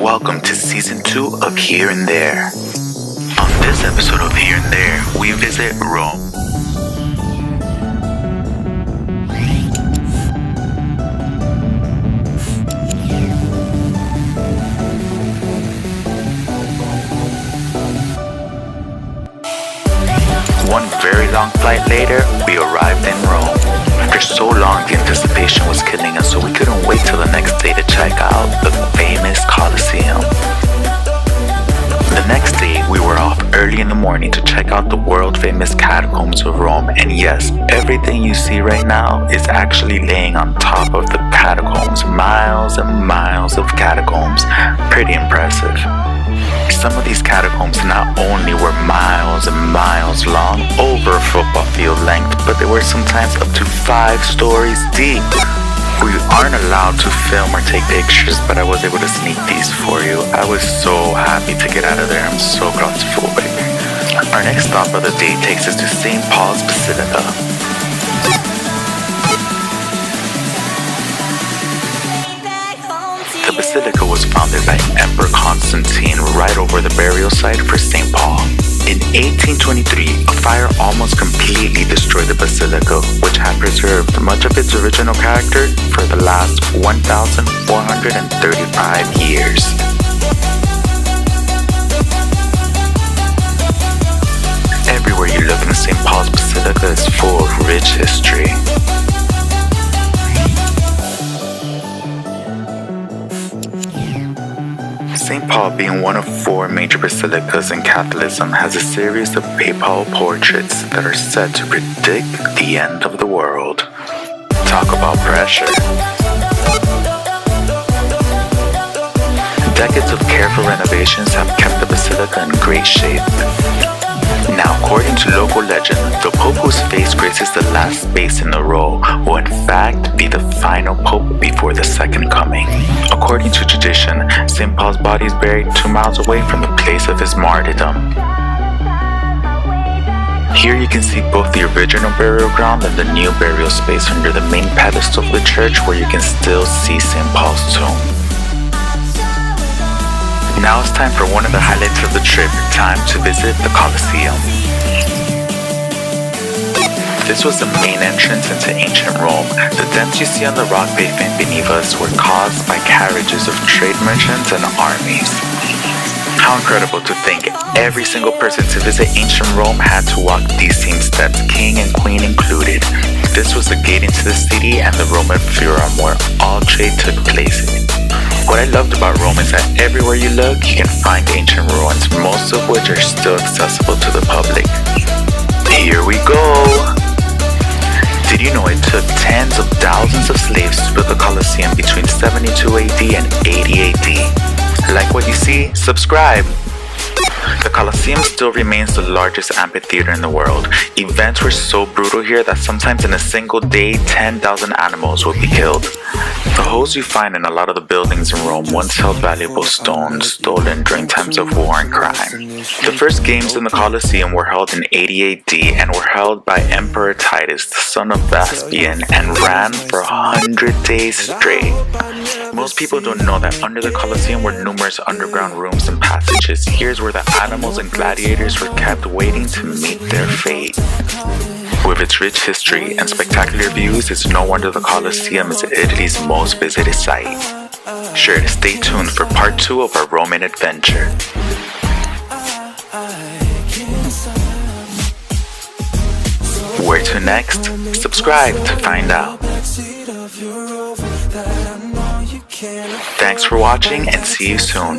welcome to Season 2 of Here and There. On this episode of Here and There, we visit Rome. One very long flight later, we arrived in Rome. For so long, the anticipation was killing us, so we couldn't wait till the next day to check out the famous Colosseum. The next day, we were off early in the morning to check out the world-famous catacombs of Rome. And yes, everything you see right now is actually laying on top of the catacombs. Miles and miles of catacombs. Pretty impressive. Some of these catacombs not only were miles and miles long, over a football field length, but they were sometimes up to 5 stories deep. We aren't allowed to film or take pictures, but I was able to sneak these for you. I was so happy to get out of there. I'm so claustrophobic. Our next stop of the day takes us to St. Paul's Basilica. The basilica was founded by Emperor Constantine right over the burial site for St. Paul. In 1823, a fire almost completely destroyed the basilica, which had preserved much of its original character for the last 1,435 years. Everywhere you look in St. Paul's Basilica is full of rich history. St. Paul, being one of 4 major basilicas in Catholicism, has a series of papal portraits that are said to predict the end of the world. Talk about pressure. Decades of careful renovations have kept the basilica in great shape. Now, according to local legend, the Pope whose face graces the last space in the row will in fact be the final Pope before the second coming. According to tradition, St. Paul's body is buried 2 miles away from the place of his martyrdom. Here you can see both the original burial ground and the new burial space under the main pedestal of the church, where you can still see St. Paul's tomb. Now it's time for one of the highlights of the trip, time to visit the Colosseum. This was the main entrance into ancient Rome. The dents you see on the rock pavement beneath us were caused by carriages of trade merchants and armies. How incredible to think every single person to visit ancient Rome had to walk these same steps, king and queen included. This was the gate into the city and the Roman Forum, where all trade took place. What I loved about Rome is that everywhere you look, you can find ancient ruins, most of which are still accessible to the public. Here we go! Did you know it took tens of thousands of slaves to build the Colosseum between 72 AD and 80 AD? Like what you see? Subscribe! The Colosseum still remains the largest amphitheater in the world. Events were so brutal here that sometimes in a single day, 10,000 animals would be killed. The holes you find in a lot of the buildings in Rome once held valuable stones stolen during times of war and crime. The first games in the Colosseum were held in 80 AD and were held by Emperor Titus, the son of Vespasian, and ran for 100 days straight. Most people don't know that under the Colosseum were numerous underground rooms and passages. Here's where the animals and gladiators were kept waiting to meet their fate. With its rich history and spectacular views, it's no wonder the Colosseum is Italy's most visited site. Sure to stay tuned for part 2 of our Roman adventure. Where to next? Subscribe to find out. Thanks for watching and see you soon.